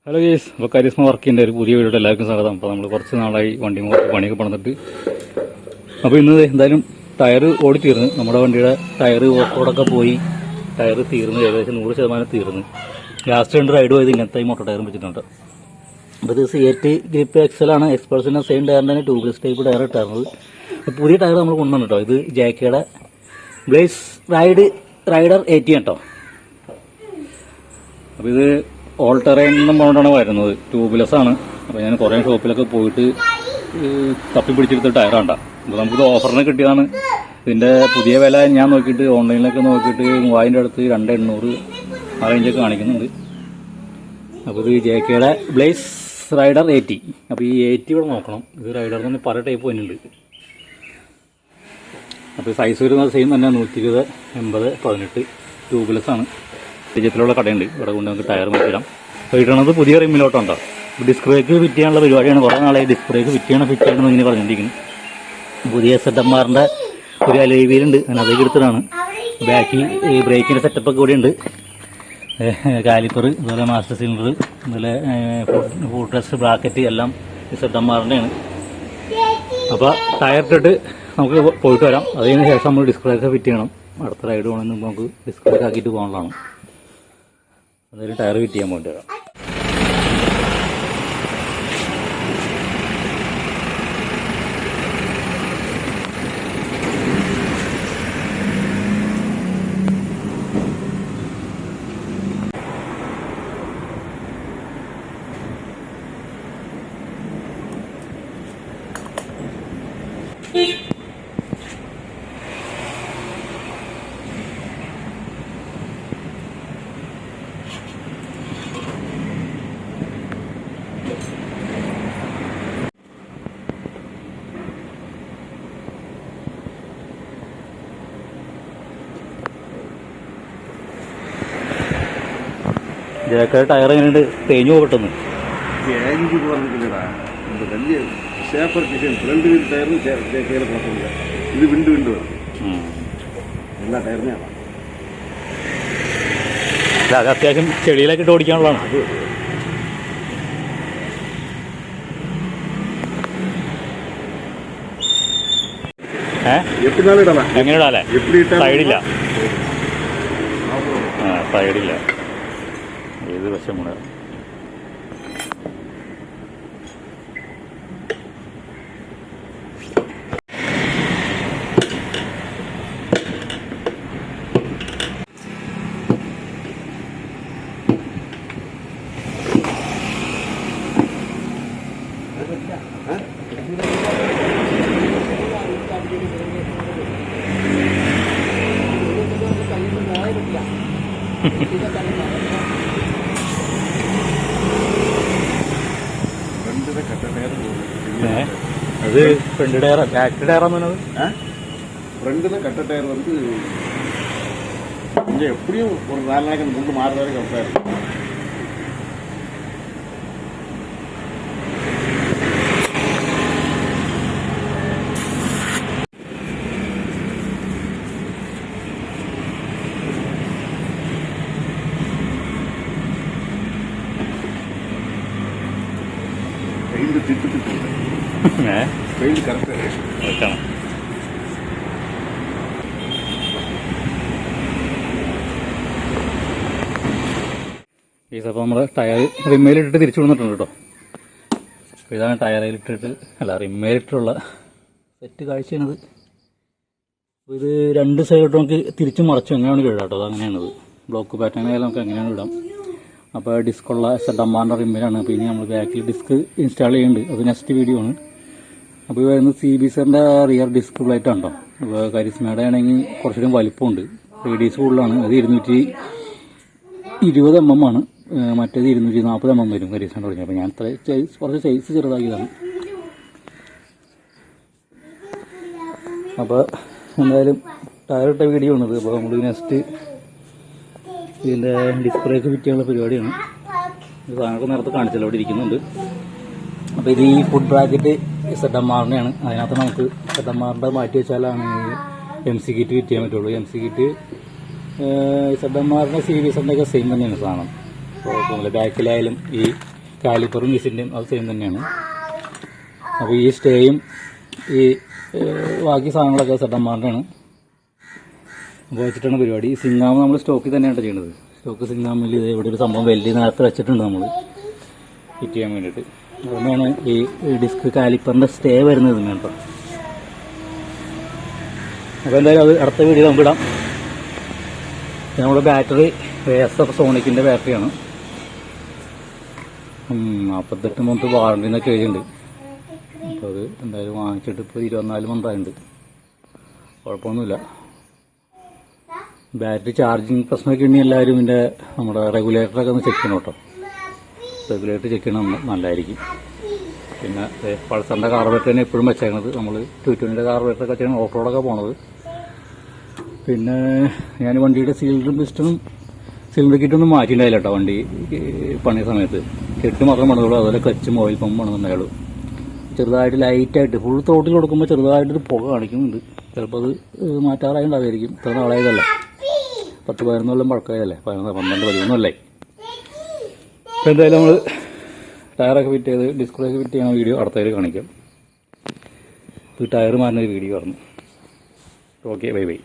Hello guys, അപ്പോൾ charisma വർക്കിൻ്റെ ഒരു പുതിയ വീഡിയോയുടെ എല്ലാവർക്കും സ്വാഗതം. അപ്പോൾ നമ്മൾ കുറച്ച് നാളായി വണ്ടി പണിയൊക്കെ പണിതിട്ട് അപ്പോൾ ഇന്ന് എന്തായാലും ടയർ ഓടി തീർന്ന്, നമ്മുടെ വണ്ടിയുടെ ടയർ ഓഫ്റോഡൊക്കെ പോയി ടയർ തീർന്ന്, ഏകദേശം 100% തീർന്ന്. ലാസ്റ്റ് 2 റൈഡ് പോയത് ഇങ്ങനത്തെ ഈ മോട്ടോ ടയറും വെച്ചിട്ടുണ്ട്. അപ്പോൾ ഇത് C8 ഗ്രിപ്പ് എക്സലാണ്, എക്സ്പൾസിൻ്റെ സെയിം ടയറിൻ്റെ ട്യൂബ്ലെസ് ടൈപ്പ് ടയർ ഇട്ടായിരുന്നത്. പുതിയ ടയർ നമ്മൾ കൊണ്ടുവന്നു കേട്ടോ. ഇത് ജാക്കയുടെ ബ്ലേസ് റൈഡർ 80 കേട്ടോ. അപ്പോൾ ഇത് ഓൾ ടെറൈൻ എന്നുകൊണ്ടാണ് വരുന്നത്, ട്യൂബ്ലെസ് ആണ്. അപ്പോൾ ഞാൻ കുറേ ഷോപ്പിലൊക്കെ പോയിട്ട് തപ്പി പിടിച്ചെടുത്ത ടയറാണ്ട. അപ്പോൾ നമുക്കിത് ഓഫറിന് കിട്ടിയതാണ്. ഇതിൻ്റെ പുതിയ വില ഞാൻ നോക്കിയിട്ട് ഓൺലൈനിലൊക്കെ നോക്കിയിട്ട് 3000 അടുത്ത് 2800 ആ റേഞ്ചൊക്കെ കാണിക്കുന്നുണ്ട്. അപ്പോൾ ഇത് ജെകെയുടെ ബ്ലേസ് റൈഡർ 80. അപ്പോൾ ഈ 80 ഇവിടെ നോക്കണം. ഇത് റൈഡർ എന്ന് പല ടൈപ്പ് വരുന്നുണ്ട്. അപ്പോൾ സൈസ് വരുന്നത് സെയിം തന്നെ, 120, 80, 18 ട്യൂബ്ലെസ് ആണ്. ഡിജിറ്റലുള്ള കടയുണ്ട്, ഇവിടെ കൊണ്ട് നമുക്ക് ടയർ മാറ്റിടാം. അപ്പോൾ ഇടണത് പുതിയ റിമ്മിലോട്ടുണ്ടോ. ഡിസ്ക് ബ്രേക്ക് ഫിറ്റ് ചെയ്യാനുള്ള പരിപാടിയാണ്. കുറേ നാളായി ഡിസ്ക് ബ്രേക്ക് ഫിറ്റ് ചെയ്യണം ഇങ്ങനെ പറഞ്ഞിരിക്കുന്നു. പുതിയ ZMRൻ്റെ ഒരു അലോയിലുണ്ട്, ഞാൻ അതേ എടുത്തതാണ്. ബാക്കിൽ ഈ ബ്രേക്കിൻ്റെ സെറ്റപ്പൊക്കെ കൂടി ഉണ്ട്. കാലിപ്പർ, അതുപോലെ മാസ്റ്റർ സിലിണ്ടർ, അതുപോലെ ഫുഡ് റെസ്റ്റ് ബ്രാക്കറ്റ് എല്ലാം ZMRൻ്റെയാണ്. അപ്പോൾ ടയർ ഇട്ടിട്ട് നമുക്ക് പോയിട്ട് വരാം. അതിന് ശേഷം നമ്മൾ ഡിസ്ക് ബ്രേക്ക് ഫിറ്റ് ചെയ്യണം. അടുത്ത റൈഡ് പോകണമെന്ന് നമുക്ക് ഡിസ്ക് ബ്രേക്ക് ആക്കിയിട്ട് പോകാനുള്ളതാണ്. എന്തായാലും ടയർ ഫിറ്റ് ചെയ്യാൻ പോയിട്ട് വരാം. ജാക്കയുടെ ടയർ എങ്ങനെയുണ്ട്? തേഞ്ഞു പോകട്ടെന്ന് ഇത് വിണ്ട് എല്ലാ ടയറിനെയാണ്. അത് അത്യാവശ്യം ചെളിയിലൊക്കെ ഇട്ട് ഓടിക്കാനുള്ളതാണ്. എങ്ങനെ ഇടാല്ലേ? സൈഡില്ല, സൈഡില്ല, ഏത് വശം കൂടെ. அது ஃப்ரண்ட் டயர், பேக் டயர் ஆனது. ஃப்ரண்ட்ல கட்ட டயர் வந்து கொஞ்சம் எப்படியும் ஒரு 4 நாளைக்கு அந்த முண்டு மாறுற வரைக்கும் கரெக்டாக இருக்கும். பெயிண்ட் திட்டு പെയിന്റ് കറക്റ്റ്. അപ്പോൾ നമ്മൾ ടയർ റിമ്മയിലിട്ടിട്ട് തിരിച്ചു വിടുന്നിട്ടുണ്ട് കേട്ടോ. അപ്പോൾ ഇതാണ് ടയറിലിട്ടിട്ട് റിമ്മയിലിട്ടുള്ള സെറ്റ് കാഴ്ചയാണിത്. അപ്പോൾ ഇത് 2 സൈഡോട്ട് നമുക്ക് തിരിച്ചും മറച്ചും എങ്ങനെയാണ് ഇടാം കേട്ടോ. അത് അങ്ങനെയാണത്. ബ്ലോക്ക് പാറ്റേൺ ആയാലും നമുക്ക് എങ്ങനെയാണ് ഇടാം. അപ്പോൾ ഡിസ്കുള്ള ZMRൻ്റെ റിമ്മിലാണ്. അപ്പോൾ ഇനി നമ്മൾ ബാക്കിൽ ഡിസ്ക് ഇൻസ്റ്റാൾ ചെയ്യുന്നുണ്ട്, അത് നെക്സ്റ്റ് വീഡിയോ ആണ്. അപ്പോൾ ഇത് വരുന്നത് CBSൻ്റെ റിയർ ഡിസ്ക് പ്ലേറ്റ് ഉണ്ടോ. അപ്പോൾ കരിസ്മയുടെ ആണെങ്കിൽ കുറച്ചുകൂടി വലിപ്പമുണ്ട്, റേഡിയസ് കൂടുതലാണ്. അത് 220 mm ആണ്, മറ്റേത് 240 mm വരും കരിസ്മയുടെ തുടങ്ങി. അപ്പോൾ ഞാൻ കുറച്ച് സൈസ് ചെറുതാക്കിയതാണ്. അപ്പോൾ എന്തായാലും ടയർ ഇട്ട വീഡിയോ ആണിത്. അപ്പോൾ നമ്മൾ നെക്സ്റ്റ് ഇതിൻ്റെ ഡിസ്പ്ലേക്ക് ഫിറ്റ് ചെയ്യാനുള്ള പരിപാടിയാണ്. ഇത് സാധനമൊക്കെ നേരത്തെ കാണിച്ചല്ലോ, അവിടെ ഇരിക്കുന്നുണ്ട്. അപ്പോൾ ഇത് ഈ ഫുഡ് ബ്രാക്കറ്റ് ZMRൻ്റെയാണ്. അതിനകത്ത് നമുക്ക് ZMRൻ്റെ മാറ്റി വെച്ചാലാണ് MC കിറ്റ് ഫിറ്റ് ചെയ്യാൻ പറ്റുള്ളൂ. MC കിറ്റ് ZMRൻ്റെ CBSൻ്റെ ഒക്കെ സെയിം തന്നെയാണ് സാധനം. അപ്പോൾ ബാക്കിലായാലും ഈ കാലിപ്പറും വിസിൻ്റെയും അത് സെയിം തന്നെയാണ്. അപ്പോൾ ഈ സ്റ്റേയും ഈ ബാക്കി സാധനങ്ങളൊക്കെ സെഡന്മാരുടെയാണ്. അപ്പോൾ വെച്ചിട്ടാണ് പരിപാടി. ഈ സിംഗാമ നമ്മൾ സ്റ്റോക്കിൽ തന്നെയാണ് ചെയ്യുന്നത്. സ്റ്റോക്ക് സിംഗാമിൽ ഇത് ഇവിടെ ഒരു സംഭവം വലിയ നേരത്തെ വെച്ചിട്ടുണ്ട് നമ്മൾ ഫിറ്റ് ചെയ്യാൻ വേണ്ടിയിട്ട്. അതുകൊണ്ടാണ് ഈ ഡിസ്ക് കാലിപ്പറിൻ്റെ സ്റ്റേ വരുന്നത് കേട്ടോ. അപ്പോൾ എന്തായാലും അത് അടുത്ത വീഡിയോ നമുക്ക് ഇടാം. നമ്മുടെ ബാറ്ററി SF സോണിക്കിൻ്റെ ബാറ്ററിയാണ്. 48 മന്ത് വാറണ്ടി എന്നൊക്കെ എഴുതിയിട്ടുണ്ട്. അപ്പോൾ അത് എന്തായാലും വാങ്ങിച്ചിട്ട് ഇപ്പോൾ 24 മന്തായിട്ടുണ്ട്. കുഴപ്പമൊന്നുമില്ല. ബാറ്ററി ചാർജിങ് പ്രശ്നമൊക്കെ ഉണ്ടെങ്കിൽ എല്ലാവരും ഇതിൻ്റെ നമ്മുടെ റെഗുലേറ്ററൊക്കെ ഒന്ന് ചെക്ക് ചെയ്യണം കേട്ടോ. റെഗുലേറ്റർ ചെക്ക് ചെയ്യണം നല്ലതായിരിക്കും. പിന്നെ പൾസറിൻ്റെ കാർബറേറ്റർ തന്നെ എപ്പോഴും വെച്ചേക്കണത്. നമ്മൾ 220 കാർബറേറ്ററൊക്കെ വെച്ചാണ് ഓഫ് റോഡൊക്കെ പോണത്. പിന്നെ ഞാൻ വണ്ടിയുടെ സിലിണ്ടർ കിറ്റൊന്നും മാറ്റിയിട്ടുണ്ടായില്ല കേട്ടോ. വണ്ടി പണിയ സമയത്ത് കെട്ട് മാത്രം പണിതുള്ളൂ. അതുപോലെ ക്ലച്ചും ഓയിൽ പമ്പും പണിതുണ്ടായുള്ളൂ. ചെറുതായിട്ട് ലൈറ്റായിട്ട് ഫുൾ തോട്ടിൽ കൊടുക്കുമ്പോൾ ചെറുതായിട്ടൊരു പുക കാണിക്കുന്നുണ്ട്. ചിലപ്പോൾ അത് മാറ്റാറായി ഉണ്ടാവുമായിരിക്കും. ഇത്ര നാളായതല്ല, 10-11 കൊല്ലം പഴക്കമായതല്ലേ, 12-13 കൊല്ലമായി. അപ്പോൾ എന്തായാലും നമ്മൾ ടയറൊക്കെ ഫിറ്റ് ചെയ്ത് ഡിസ്പ്ലേക്ക് ഫിറ്റ് ചെയ്യുന്ന വീഡിയോ അടുത്തതിൽ കാണിക്കാം. ഇത് ടയർ മാറുന്ന ഒരു വീഡിയോ പറഞ്ഞു. Okay, bye bye.